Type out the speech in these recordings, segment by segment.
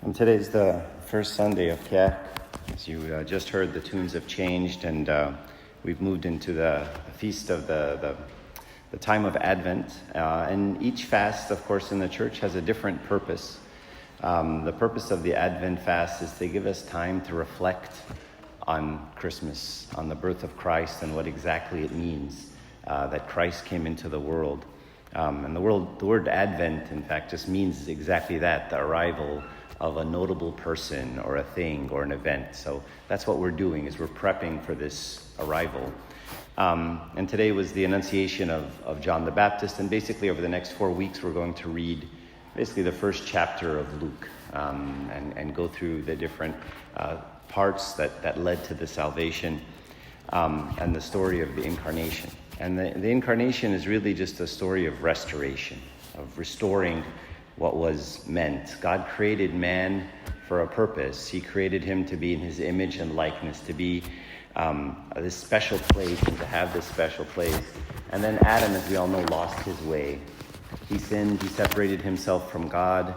And today's the first Sunday of Kiak. As you just heard, the tunes have changed, and we've moved into the feast of the time of Advent. And each fast, of course, in the church has a different purpose. The purpose of the Advent fast is to give us time to reflect on Christmas, on the birth of Christ, and what exactly it means that Christ came into the world. And the word Advent, in fact, just means exactly that, the arrival of a notable person or a thing or an event. So that's what we're doing, is we're prepping for this arrival. And today was the Annunciation of John the Baptist, and basically over the next 4 weeks we're going to read basically the first chapter of Luke and go through the different parts that led to the salvation and the story of the incarnation. And the incarnation is really just a story of restoration, of restoring what was meant. God created man for a purpose. He created him to be in his image and likeness, to be this special place and to have this special place. And then Adam, as we all know, lost his way. He sinned, he separated himself from God,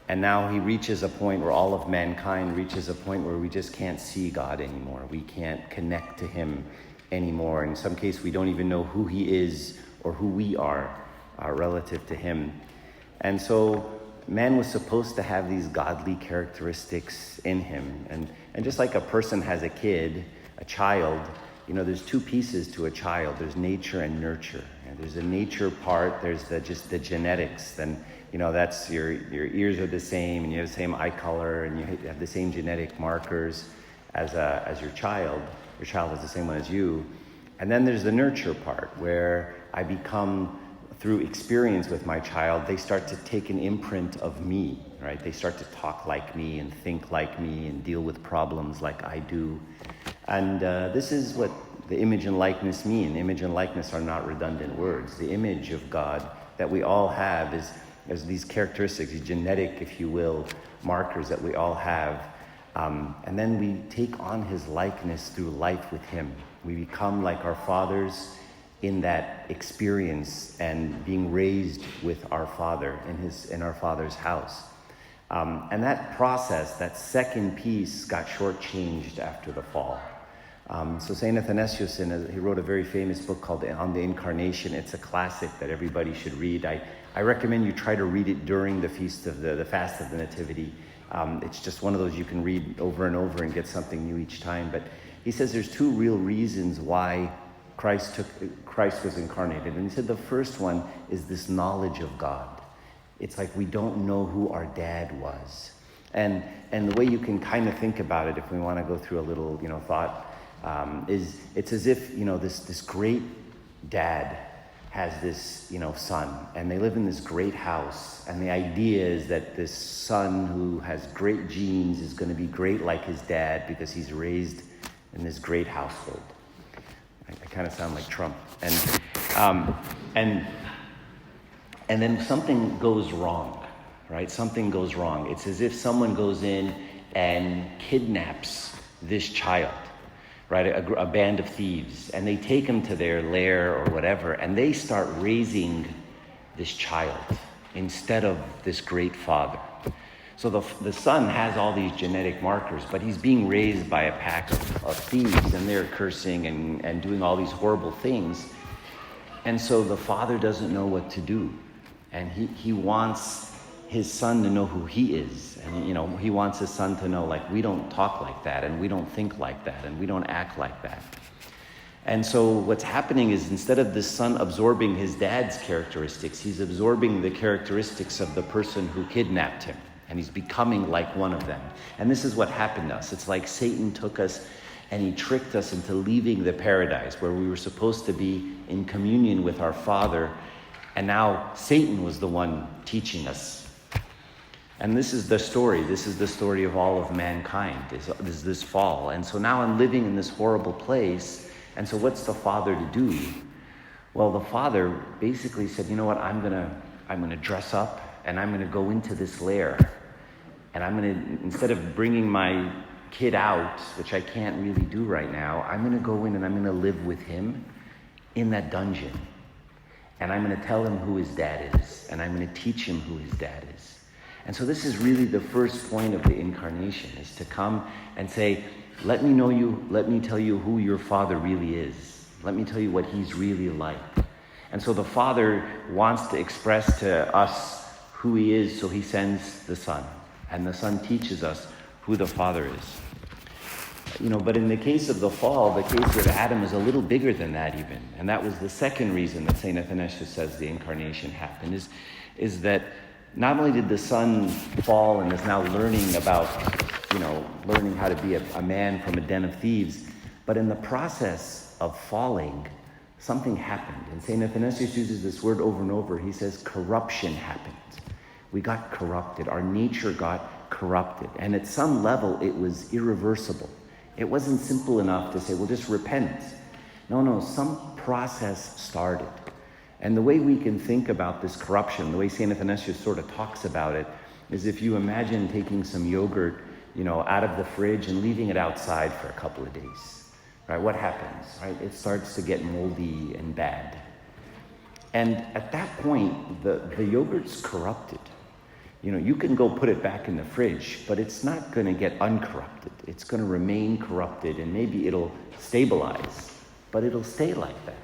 and now he reaches a point where all of mankind reaches a point where we just can't see God anymore. We can't connect to him anymore. In some case, we don't even know who he is or who we are relative to him. And so man was supposed to have these godly characteristics in him. And just like a person has a kid, a child, there's two pieces to a child. There's nature and nurture. And there's a nature part, there's just the genetics. Then, that's your ears are the same, and you have the same eye color, and you have the same genetic markers as your child. Your child is the same one as you. And then there's the nurture part, where I become, through experience with my child, they start to take an imprint of me, right? They start to talk like me and think like me and deal with problems like I do. And this is what the image and likeness mean. Image and likeness are not redundant words. The image of God that we all have is these characteristics, these genetic, if you will, markers that we all have. And then we take on his likeness through life with him. We become like our fathers in that experience and being raised with our Father in our Father's house. And that process, that second piece, got shortchanged after the fall. So St. Athanasius, he wrote a very famous book called On the Incarnation. It's a classic that everybody should read. I recommend you try to read it during the feast of the fast of the nativity. It's just one of those you can read over and over and get something new each time. But he says there's two real reasons why Christ was incarnated. And he said the first one is this knowledge of God. It's like we don't know who our dad was. And the way you can kind of think about it, if we want to go through a little, thought, is it's as if, this great dad has this, son, and they live in this great house. And the idea is that this son who has great genes is going to be great like his dad because he's raised in this great household. I kind of sound like Trump. And then something goes wrong, right? Something goes wrong. It's as if someone goes in and kidnaps this child, right? A band of thieves. And they take him to their lair or whatever, and they start raising this child instead of this great father. So the son has all these genetic markers, but he's being raised by a pack of thieves, and they're cursing and doing all these horrible things. And so the father doesn't know what to do. And he wants his son to know who he is. And, he wants his son to know, like, we don't talk like that, and we don't think like that, and we don't act like that. And so what's happening is, instead of this son absorbing his dad's characteristics, he's absorbing the characteristics of the person who kidnapped him. And he's becoming like one of them. And this is what happened to us. It's like Satan took us and he tricked us into leaving the paradise where we were supposed to be in communion with our Father. And now Satan was the one teaching us. And this is the story. This is the story of all of mankind, is this fall. And so now I'm living in this horrible place. And so what's the Father to do? Well, the Father basically said, you know what, I'm gonna dress up and I'm gonna go into this lair. And I'm going to, instead of bringing my kid out, which I can't really do right now, I'm going to go in and I'm going to live with him in that dungeon. And I'm going to tell him who his dad is. And I'm going to teach him who his dad is. And so this is really the first point of the incarnation, is to come and say, let me know you, let me tell you who your Father really is. Let me tell you what he's really like. And so the Father wants to express to us who he is, so he sends the Son. And the Son teaches us who the Father is. But in the case of the fall, the case of Adam is a little bigger than that even. And that was the second reason that St. Athanasius says the incarnation happened, is that not only did the Son fall and is now learning about, learning how to be a man from a den of thieves, but in the process of falling, something happened. And St. Athanasius uses this word over and over. He says corruption happened. We got corrupted. Our nature got corrupted. And at some level, it was irreversible. It wasn't simple enough to say, well, just repent. No, some process started. And the way we can think about this corruption, the way St. Athanasius sort of talks about it, is if you imagine taking some yogurt, out of the fridge and leaving it outside for a couple of days, right? What happens, right? It starts to get moldy and bad. And at that point, the yogurt's corrupted. You can go put it back in the fridge, but it's not going to get uncorrupted. It's going to remain corrupted, and maybe it'll stabilize, but it'll stay like that.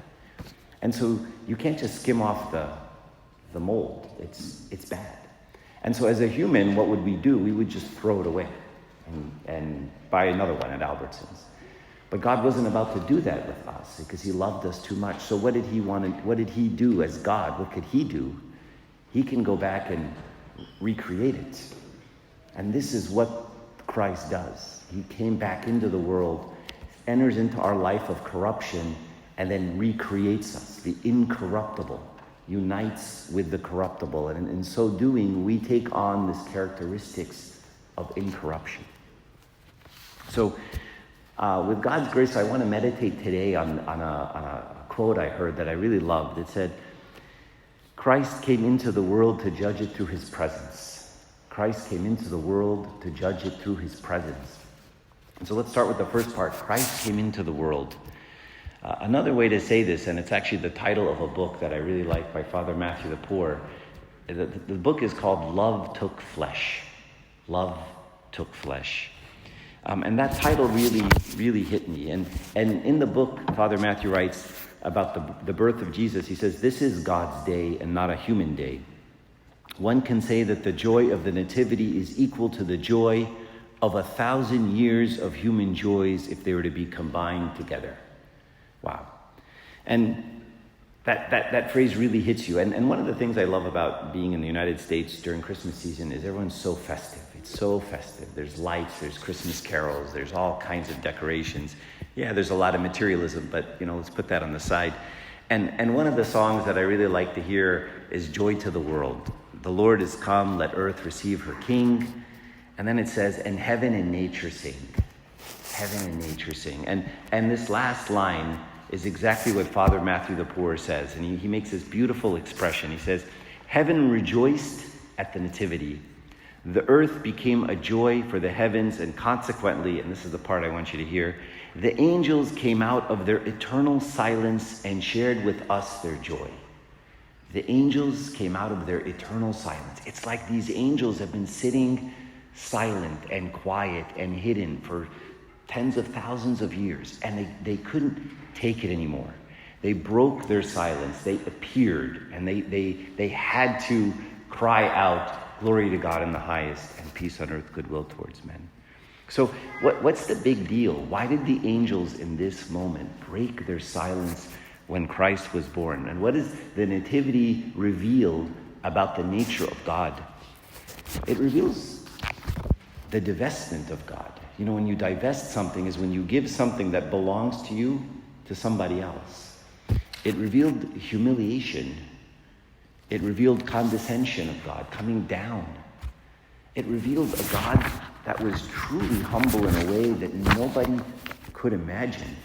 And so you can't just skim off the mold. It's bad. And so as a human, what would we do? We would just throw it away and buy another one at Albertsons. But God wasn't about to do that with us because he loved us too much. So what did he do as God? What could he do? He can go back and recreate it. And this is what Christ does. He came back into the world, enters into our life of corruption, and then recreates us. The incorruptible unites with the corruptible. And in so doing, we take on this characteristics of incorruption. So with God's grace, I want to meditate today on a quote I heard that I really loved. It said, Christ came into the world to judge it through his presence. Christ came into the world to judge it through his presence. And so let's start with the first part. Christ came into the world. Another way to say this, and it's actually the title of a book that I really like by Father Matthew the Poor. The book is called Love Took Flesh. Love Took Flesh. And that title really, really hit me. And in the book, Father Matthew writes about the birth of Jesus. He says, this is God's day and not a human day. One can say that the joy of the nativity is equal to the joy of 1,000 years of human joys if they were to be combined together. Wow. And that phrase really hits you. And one of the things I love about being in the United States during Christmas season is everyone's so festive. It's so festive. There's lights, there's Christmas carols, there's all kinds of decorations. Yeah, there's a lot of materialism, but let's put that on the side. And one of the songs that I really like to hear is Joy to the World. The Lord is come, let earth receive her King. And then it says, and heaven and nature sing. Heaven and nature sing. And this last line is exactly what Father Matthew the Poor says. And he makes this beautiful expression. He says, heaven rejoiced at the nativity. The earth became a joy for the heavens, and consequently, and this is the part I want you to hear, the angels came out of their eternal silence and shared with us their joy. The angels came out of their eternal silence. It's like these angels have been sitting silent and quiet and hidden for tens of thousands of years, and they couldn't take it anymore. They broke their silence. They appeared, and they had to cry out, glory to God in the highest, and peace on earth, goodwill towards men. So what's the big deal? Why did the angels in this moment break their silence when Christ was born? And what is the nativity revealed about the nature of God? It reveals the divestment of God. When you divest something is when you give something that belongs to you to somebody else. It revealed humiliation. It revealed condescension of God, coming down. It revealed a God that was truly humble in a way that nobody could imagine.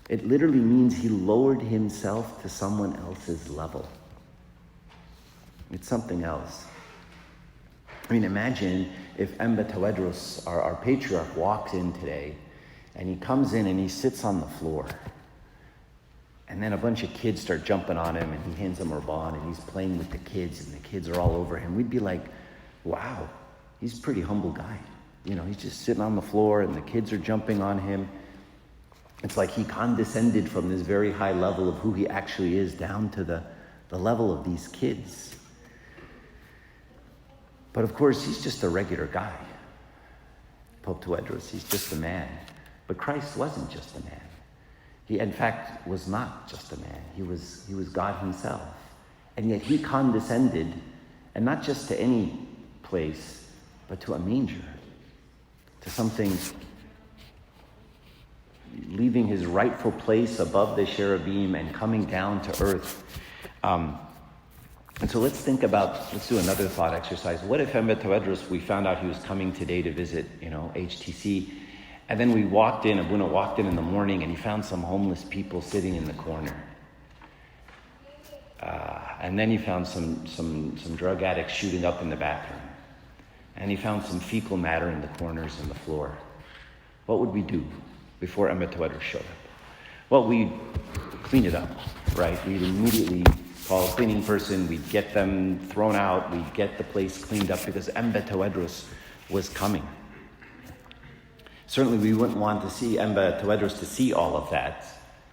It literally means he lowered himself to someone else's level. It's something else. Imagine if Emba Tewedros, our patriarch, walks in today, and he comes in and he sits on the floor. And then a bunch of kids start jumping on him, and he hands them a ball, and he's playing with the kids, and the kids are all over him. We'd be like, wow, he's a pretty humble guy. He's just sitting on the floor and the kids are jumping on him. It's like he condescended from this very high level of who he actually is down to the level of these kids. But of course, he's just a regular guy. Pope Tewodros, he's just a man. But Christ wasn't just a man. He, in fact, was not just a man. He was God himself. And yet he condescended, and not just to any place, but to a manger, to something, leaving his rightful place above the cherubim and coming down to earth. And so let's do another thought exercise. What if Embe Tewodros, we found out he was coming today to visit, HTC, and then Abuna walked in the morning and he found some homeless people sitting in the corner. And then he found some drug addicts shooting up in the bathroom. And he found some fecal matter in the corners and the floor. What would we do before Embe Tewodros showed up? Well, we'd clean it up, right? We'd immediately call a cleaning person, we'd get them thrown out, we'd get the place cleaned up because Embe Tewodros was coming. Certainly we wouldn't want to see Embe Tewodros to see all of that.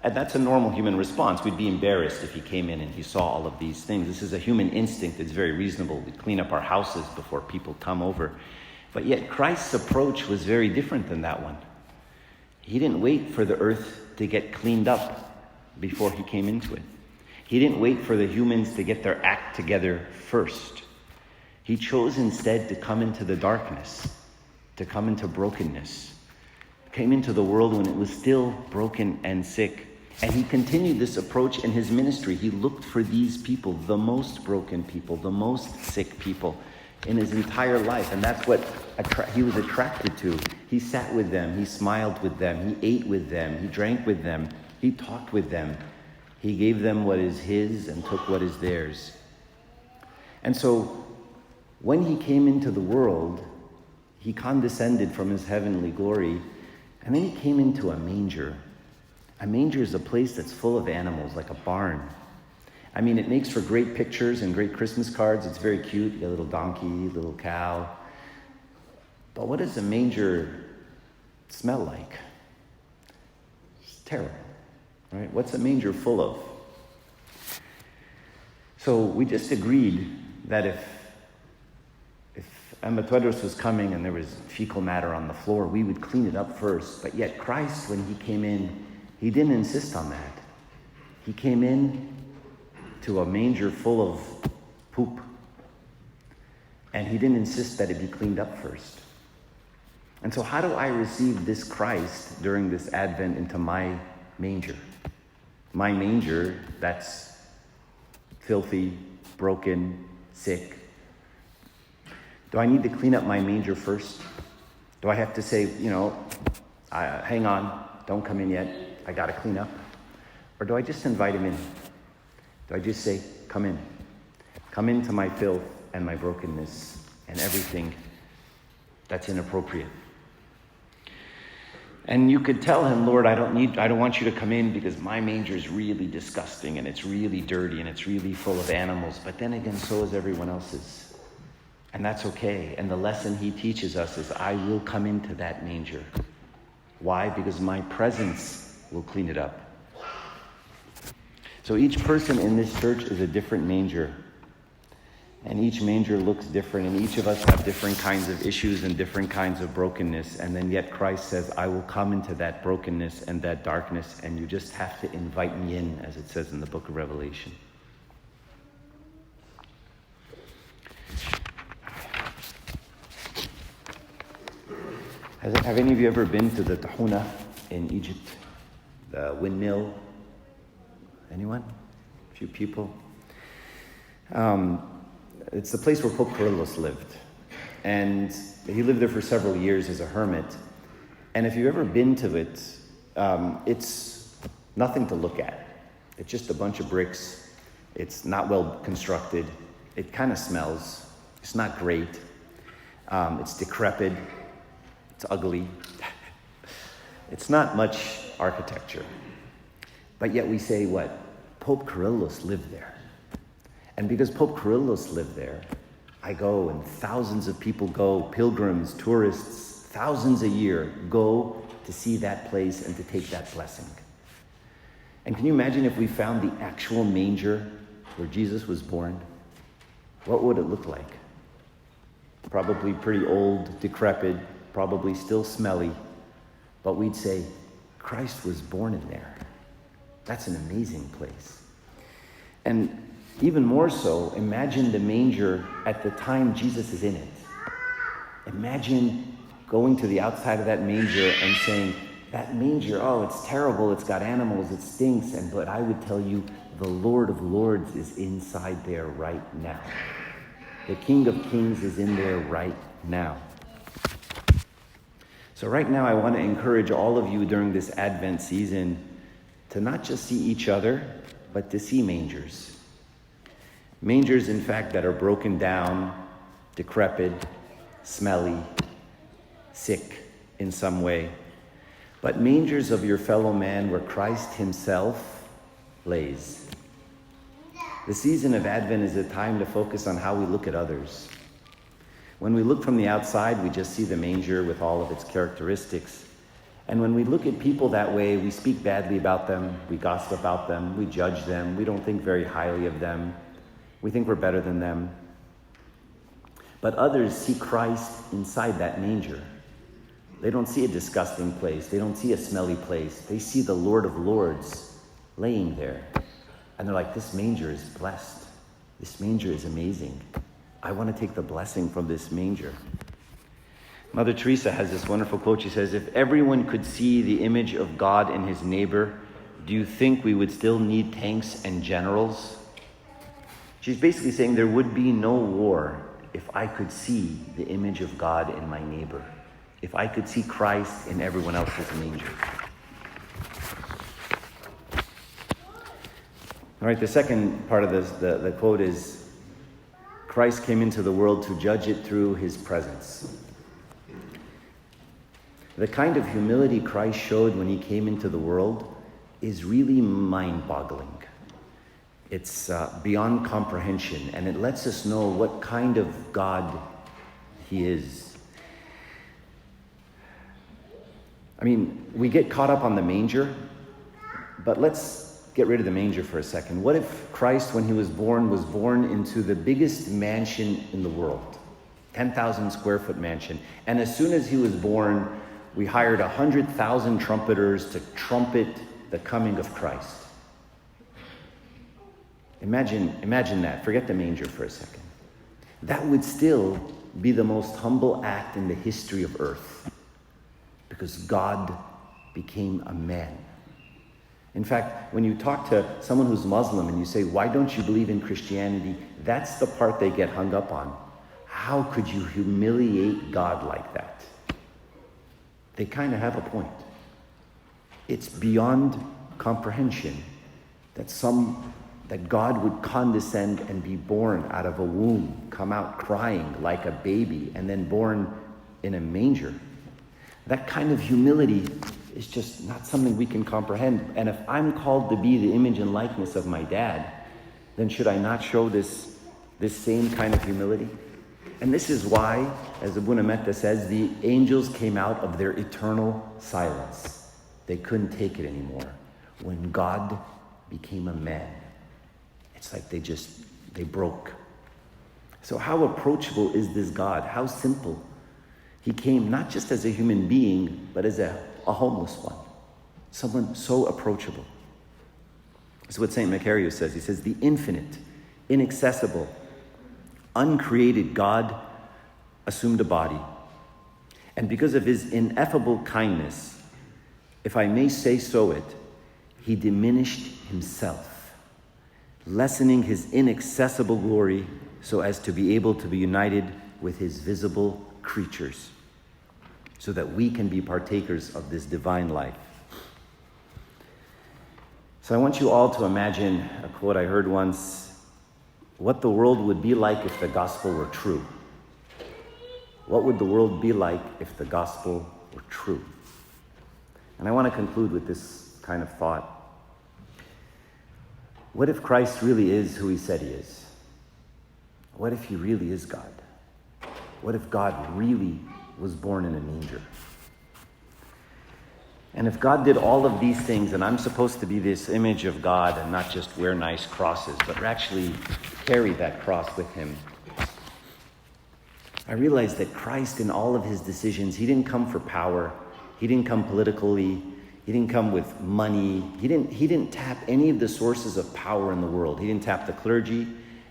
And that's a normal human response. We'd be embarrassed if he came in and he saw all of these things. This is a human instinct. It's very reasonable. We clean up our houses before people come over. But yet Christ's approach was very different than that one. He didn't wait for the earth to get cleaned up before he came into it. He didn't wait for the humans to get their act together first. He chose instead to come into the darkness, to come into brokenness, came into the world when it was still broken and sick. And he continued this approach in his ministry. He looked for these people, the most broken people, the most sick people in his entire life. And that's what he was attracted to. He sat with them. He smiled with them. He ate with them. He drank with them. He talked with them. He gave them what is his and took what is theirs. And so when he came into the world, he condescended from his heavenly glory. And then he came into a manger. A manger is a place that's full of animals, like a barn. I mean, it makes for great pictures and great Christmas cards. It's very cute. You got a little donkey, little cow. But what does a manger smell like? It's terrible, right? What's a manger full of? So we just agreed that if Embe Tewodros was coming and there was fecal matter on the floor, we would clean it up first. But yet Christ, when he came in, he didn't insist on that. He came in to a manger full of poop. And he didn't insist that it be cleaned up first. And so how do I receive this Christ during this Advent into my manger? My manger that's filthy, broken, sick. Do I need to clean up my manger first? Do I have to say, hang on, don't come in yet, I got to clean up? Or do I just invite him in? Do I just say, come in? Come into my filth and my brokenness and everything that's inappropriate. And you could tell him, Lord, I don't want you to come in because my manger is really disgusting and it's really dirty and it's really full of animals. But then again, so is everyone else's. And that's okay. And the lesson he teaches us is I will come into that manger. Why? Because my presence will clean it up. So each person in this church is a different manger. And each manger looks different, and each of us have different kinds of issues and different kinds of brokenness. And then yet Christ says, I will come into that brokenness and that darkness, and you just have to invite me in, as it says in the book of Revelation. Have any of you ever been to the Tahuna in Egypt? The windmill? Anyone? A few people? It's the place where Pope Kyrillos lived. And he lived there for several years as a hermit. And if you've ever been to it, it's nothing to look at. It's just a bunch of bricks. It's not well constructed. It kind of smells. It's not great. It's decrepit. It's ugly. It's not much architecture. But yet we say what? Pope Kyrillos lived there. And because Pope Kyrillos lived there, I go, and thousands of people go, pilgrims, tourists, thousands a year go to see that place and to take that blessing. And can you imagine if we found the actual manger where Jesus was born? What would it look like? Probably pretty old, decrepit, probably still smelly, but we'd say, Christ was born in there. That's an amazing place. And even more so, imagine the manger at the time Jesus is in it. Imagine going to the outside of that manger and saying, that manger, oh, it's terrible, it's got animals, it stinks, but I would tell you, the Lord of Lords is inside there right now. The King of Kings is in there right now. So right now I want to encourage all of you during this Advent season to not just see each other, but to see mangers. Mangers, in fact, that are broken down, decrepit, smelly, sick in some way. But mangers of your fellow man where Christ himself lays. The season of Advent is a time to focus on how we look at others. When we look from the outside, we just see the manger with all of its characteristics. And when we look at people that way, we speak badly about them, we gossip about them, we judge them, we don't think very highly of them. We think we're better than them. But others see Christ inside that manger. They don't see a disgusting place. They don't see a smelly place. They see the Lord of Lords laying there. And they're like, this manger is blessed. This manger is amazing. I want to take the blessing from this manger. Mother Teresa has this wonderful quote. She says, if everyone could see the image of God in his neighbor, do you think we would still need tanks and generals? She's basically saying there would be no war if I could see the image of God in my neighbor, if I could see Christ in everyone else's manger. All right, the second part of this, the quote is, Christ came into the world to judge it through his presence. The kind of humility Christ showed when he came into the world is really mind-boggling. It's beyond comprehension, and it lets us know what kind of God he is. I mean, we get caught up on the manger, but let's get rid of the manger for a second. What if Christ, when he was born into the biggest mansion in the world, 10,000 square foot mansion, and as soon as he was born, we hired 100,000 trumpeters to trumpet the coming of Christ? Imagine that. Forget the manger for a second. That would still be the most humble act in the history of earth, because God became a man. In fact, when you talk to someone who's Muslim and you say, why don't you believe in Christianity? That's the part they get hung up on. How could you humiliate God like that? They kind of have a point. It's beyond comprehension that God would condescend and be born out of a womb, come out crying like a baby, and then born in a manger. That kind of humility is just not something we can comprehend. And if I'm called to be the image and likeness of my dad, then should I not show this same kind of humility? And this is why, as Abuna Metta says, the angels came out of their eternal silence. They couldn't take it anymore. When God became a man, it's like they broke. So how approachable is this God? How simple? He came not just as a human being, but as a homeless one. Someone so approachable. This is what St. Macarius says. He says, the infinite, inaccessible, uncreated God assumed a body. And because of his ineffable kindness, if I may say so he diminished himself, lessening his inaccessible glory so as to be able to be united with his visible creatures, so that we can be partakers of this divine life. So I want you all to imagine a quote I heard once, what the world would be like if the gospel were true. What would the world be like if the gospel were true? And I want to conclude with this kind of thought. What if Christ really is who he said he is? What if he really is God? What if God really was born in a manger? And if God did all of these things, and I'm supposed to be this image of God and not just wear nice crosses, but actually carry that cross with him, I realized that Christ, in all of his decisions, he didn't come for power. He didn't come politically. He didn't come with money. He didn't tap any of the sources of power in the world. He didn't tap the clergy.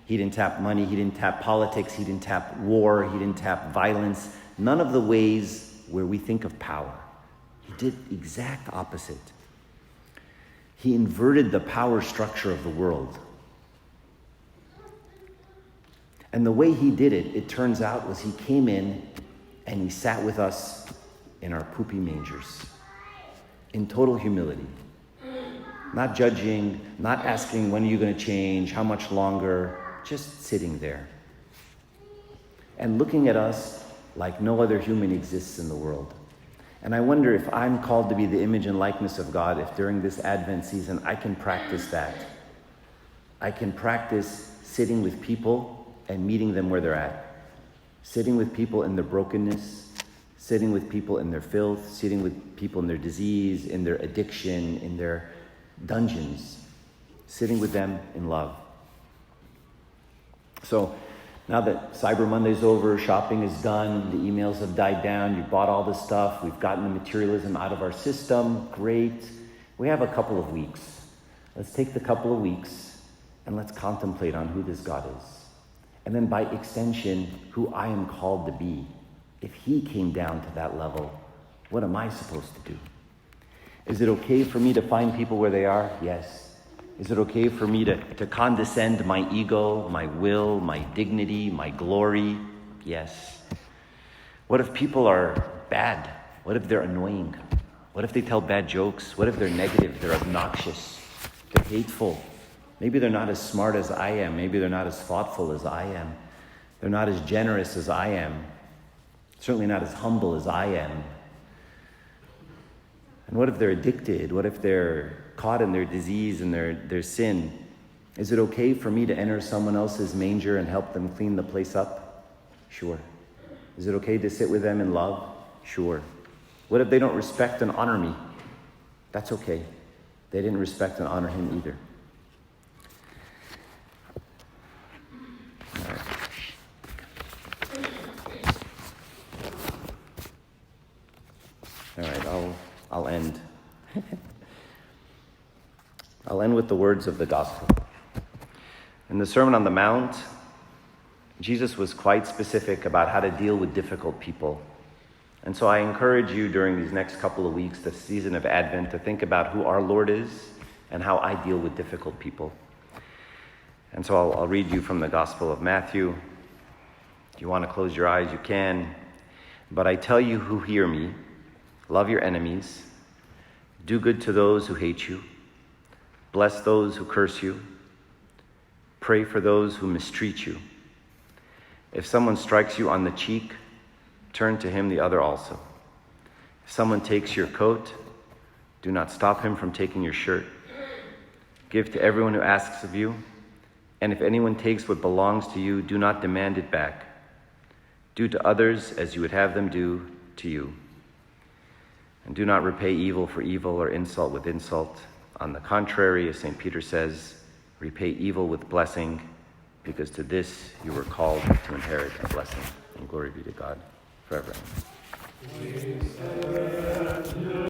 He didn't tap money. He didn't tap politics. He didn't tap war. He didn't tap violence. None of the ways where we think of power. He did the exact opposite. He inverted the power structure of the world. And the way he did it, it turns out, was he came in and he sat with us in our poopy mangers in total humility. Not judging, not asking, when are you going to change, how much longer, just sitting there. And looking at us like no other human exists in the world. And I wonder if I'm called to be the image and likeness of God, if during this Advent season I can practice that. I can practice sitting with people and meeting them where they're at. Sitting with people in their brokenness, sitting with people in their filth, sitting with people in their disease, in their addiction, in their dungeons, sitting with them in love. So now that Cyber Monday's over, shopping is done, the emails have died down, you bought all this stuff, we've gotten the materialism out of our system, great. We have a couple of weeks. Let's take the couple of weeks and let's contemplate on who this God is. And then by extension, who I am called to be. If he came down to that level, what am I supposed to do? Is it okay for me to find people where they are? Yes. Is it okay for me to condescend my ego, my will, my dignity, my glory? Yes. What if people are bad? What if they're annoying? What if they tell bad jokes? What if they're negative, they're obnoxious, they're hateful? Maybe they're not as smart as I am. Maybe they're not as thoughtful as I am. They're not as generous as I am. Certainly not as humble as I am. And what if they're addicted? What if they're caught in their disease and their sin? Is it okay for me to enter someone else's manger and help them clean the place up? Sure. Is it okay to sit with them in love? Sure. What if they don't respect and honor me? That's okay. They didn't respect and honor him either. All right, I'll end. I'll end with the words of the gospel. In the Sermon on the Mount, Jesus was quite specific about how to deal with difficult people. And so I encourage you during these next couple of weeks, the season of Advent, to think about who our Lord is and how I deal with difficult people. And so I'll read you from the Gospel of Matthew. If you want to close your eyes, you can. But I tell you who hear me, love your enemies, do good to those who hate you, bless those who curse you, pray for those who mistreat you. If someone strikes you on the cheek, turn to him the other also. If someone takes your coat, do not stop him from taking your shirt. Give to everyone who asks of you, and if anyone takes what belongs to you, do not demand it back. Do to others as you would have them do to you. And do not repay evil for evil or insult with insult. On the contrary, as St. Peter says, repay evil with blessing, because to this you were called to inherit a blessing. And glory be to God forever.